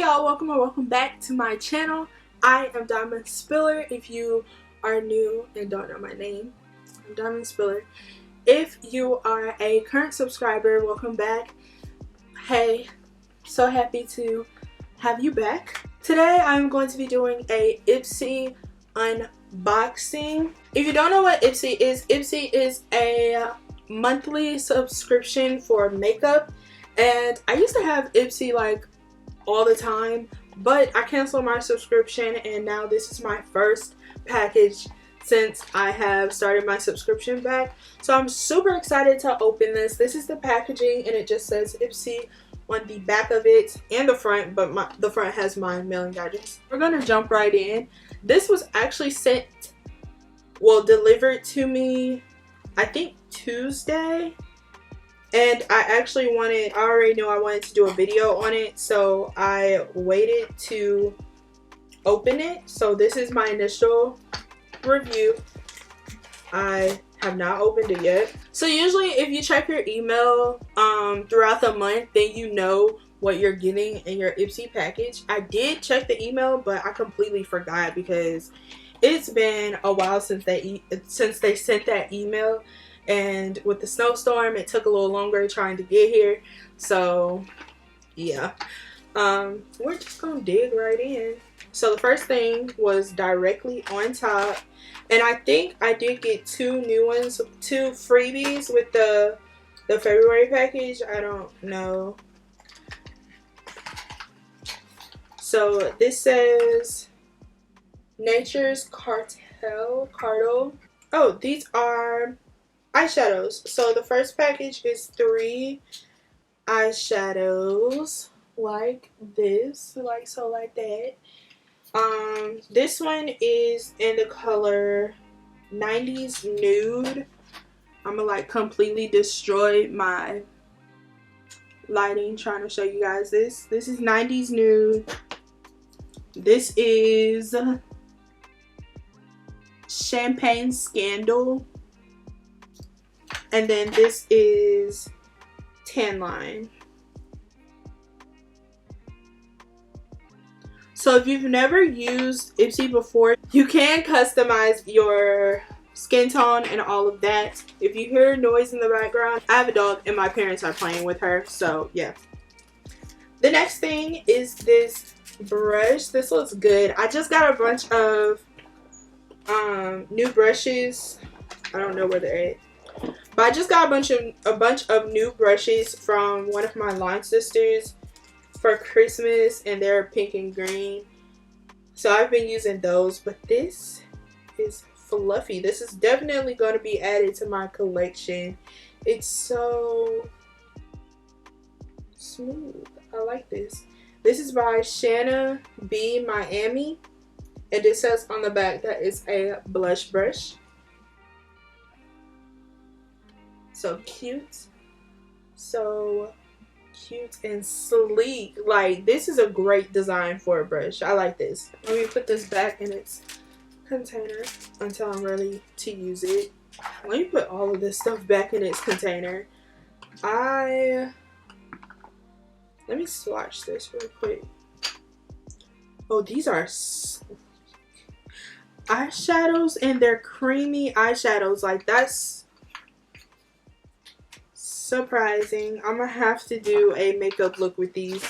y'all, welcome or welcome back to my channel. I am Diamond Spiller. If you are new and don't know my name, I'm Diamond Spiller. If you are a current subscriber, welcome back. Hey, so happy to have you back. Today I'm going to be doing a Ipsy unboxing. If you don't know what Ipsy is a monthly subscription for makeup, and I used to have Ipsy like all the time, but I canceled my subscription and now this is my first package since I have started my subscription back. So I'm super excited to open this. This is the packaging and it just says Ipsy on the back of it and the front, but the front has my mailing address. We're gonna jump right in. This was actually delivered to me I think Tuesday. And I already knew I wanted to do a video on it, so I waited to open it. So this is my initial review. I have not opened it yet. So usually if you check your email throughout the month, then you know what you're getting in your Ipsy package. I did check the email, but I completely forgot because it's been a while since they sent that email. And with the snowstorm, it took a little longer trying to get here. So, yeah. We're just going to dig right in. So, the first thing was directly on top. And I think I did get two new ones, two freebies with the February package. I don't know. So, this says Nature's Cartel. Oh, these are eyeshadows. So the first package is 3 eyeshadows like this, like that. This one is in the color 90s nude. I'm gonna like completely destroy my lighting trying to show you guys this. This is 90s nude. This is Champagne Scandal. And then this is Tan Line. So if you've never used Ipsy before, you can customize your skin tone and all of that. If you hear noise in the background, I have a dog and my parents are playing with her. So yeah. The next thing is this brush. This looks good. I just got a bunch of new brushes. I don't know where they're at. But I just got a bunch of new brushes from one of my line sisters for Christmas, and they're pink and green. So I've been using those, but this is fluffy. This is definitely going to be added to my collection. It's so smooth. I like this. This is by Shanna B Miami, and it says on the back that it's a blush brush. So cute and sleek. Like, this is a great design for a brush. I like this. Let me put this back in its container until I'm ready to use it. Let me put all of this stuff back in its container. Let me swatch this real quick. Oh, these are eyeshadows, and they're creamy eyeshadows. Like, that's surprising. I'm gonna have to do a makeup look with these.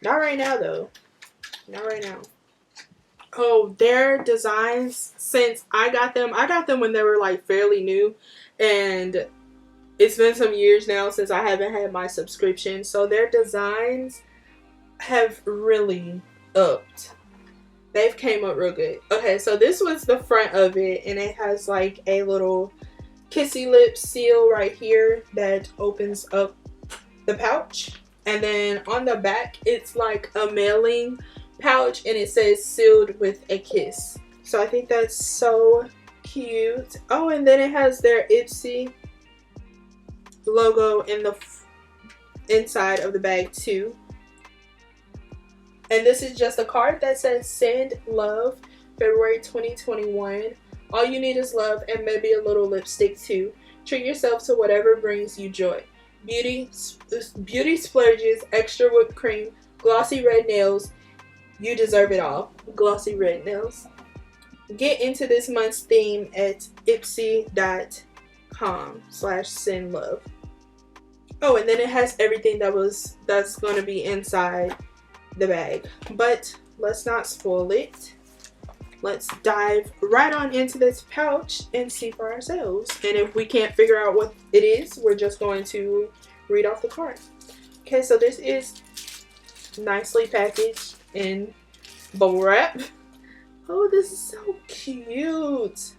Not right now though. Not right now. Oh, their designs, since I got them when they were like fairly new, and it's been some years now since I haven't had my subscription, so their designs have really upped. They've came up real good. Okay, so this was the front of it, and it has like a little kissy lip seal right here that opens up the pouch, and then on the back it's like a mailing pouch and it says sealed with a kiss. So I think that's so cute. Oh, and then it has their Ipsy logo in the inside of the bag too. And this is just a card that says send love, February 2021. All you need is love and maybe a little lipstick too. Treat yourself to whatever brings you joy. Beauty splurges, extra whipped cream, glossy red nails. You deserve it all. Glossy red nails. Get into this month's theme at ipsy.com/sendlove. Oh, and then it has everything that's going to be inside the bag. But let's not spoil it. Let's dive right on into this pouch and see for ourselves. And if we can't figure out what it is, we're just going to read off the card. Okay, so this is nicely packaged in bubble wrap. Oh, this is so cute.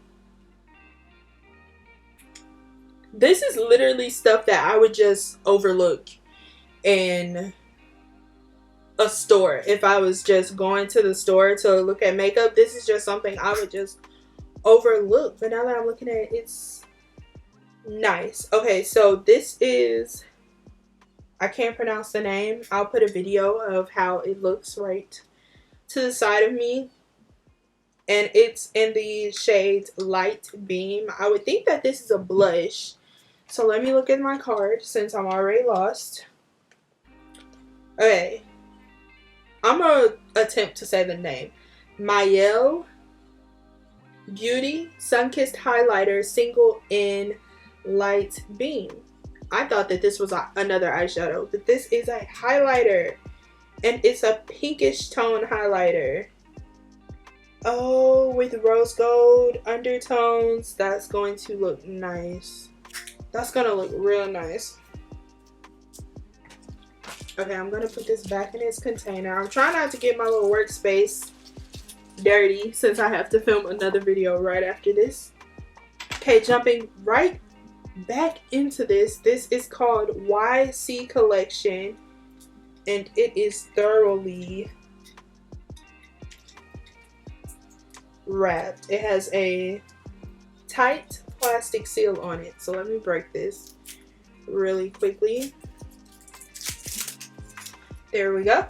This is literally stuff that I would just overlook in a store. If I was just going to the store to look at makeup, this is just something I would just overlook. But now that I'm looking at it, it's nice. Okay, so this is, I can't pronounce the name. I'll put a video of how it looks right to the side of me. And it's in the shade Light Beam. I would think that this is a blush. So let me look at my card since I'm already lost. Okay. I'm going to attempt to say the name. My Beauty Sunkissed Highlighter Single in Light Beam. I thought that this was another eyeshadow, but this is a highlighter. And it's a pinkish tone highlighter. Oh, with rose gold undertones. That's going to look nice. That's going to look real nice. Okay, I'm going to put this back in its container. I'm trying not to get my little workspace dirty since I have to film another video right after this. Okay, jumping right back into this. This is called YC Collection. And it is thoroughly wrapped. It has a tight plastic seal on it. So let me break this really quickly. There we go.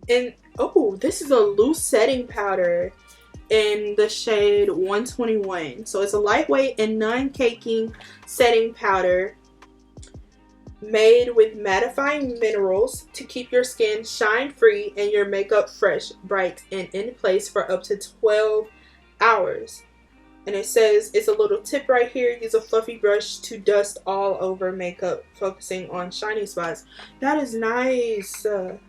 And oh, this is a loose setting powder in the shade 121. So it's a lightweight and non-caking setting powder made with mattifying minerals to keep your skin shine free and your makeup fresh, bright, and in place for up to 12 hours. And it says, it's a little tip right here. Use a fluffy brush to dust all over makeup, focusing on shiny spots. That is nice. And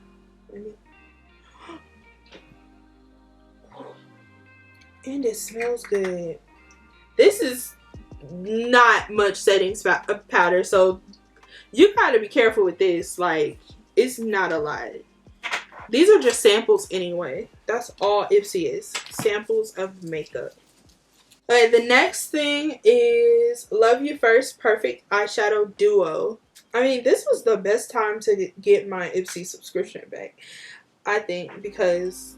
it smells good. This is not much setting powder, so you gotta be careful with this. Like, it's not a lot. These are just samples anyway. That's all Ipsy is. Samples of makeup. Okay, the next thing is Love You First Perfect Eyeshadow Duo. I mean, this was the best time to get my Ipsy subscription back, I think, because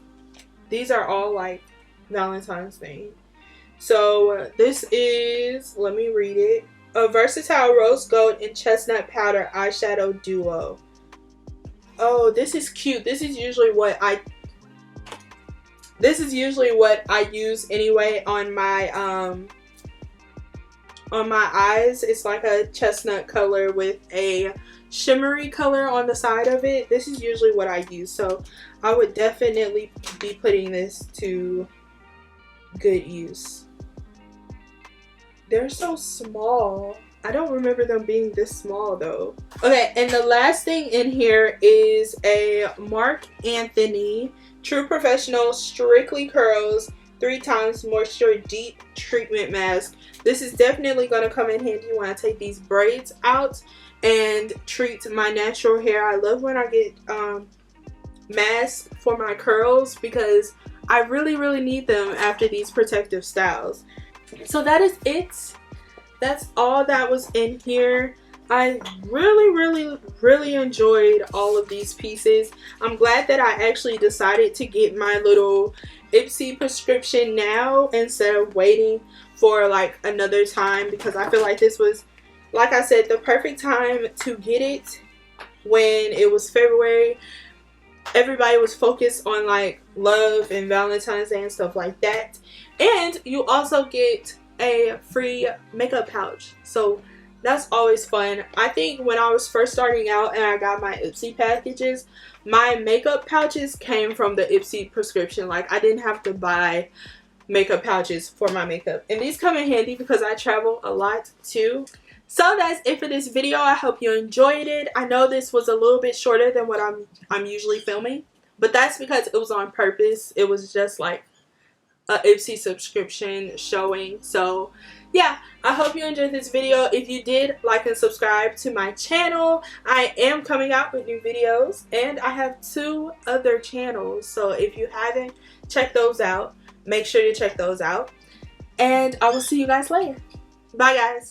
these are all like Valentine's themed. So this is, let me read it. A versatile rose gold and chestnut powder eyeshadow duo. Oh, this is cute. This is usually what I use anyway on my eyes. It's like a chestnut color with a shimmery color on the side of it. This is usually what I use, so I would definitely be putting this to good use. They're so small. I don't remember them being this small though. Okay, and the last thing in here is a Marc Anthony True Professional Strictly Curls 3 times Moisture Deep Treatment Mask. This is definitely going to come in handy when I take these braids out and treat my natural hair. I love when I get masks for my curls because I really need them after these protective styles. So that is it. That's all that was in here. I really enjoyed all of these pieces. I'm glad that I actually decided to get my little Ipsy prescription now instead of waiting for like another time, because I feel like this was, like I said, the perfect time to get it when it was February. Everybody was focused on like love and Valentine's Day and stuff like that. And you also get a free makeup pouch. So That's always fun. I think when I was first starting out and I got my Ipsy packages, my makeup pouches came from the Ipsy prescription. Like, I didn't have to buy makeup pouches for my makeup, and these come in handy because I travel a lot too. So that's it for this video. I hope you enjoyed it. I know this was a little bit shorter than what I'm usually filming, but that's because it was on purpose. It was just like a Ipsy subscription showing. So yeah, I hope you enjoyed this video. If you did, like and subscribe to my channel. I am coming out with new videos, and I have 2 other channels, so if you haven't checked those out, make sure you check those out. And I will see you guys later. Bye guys.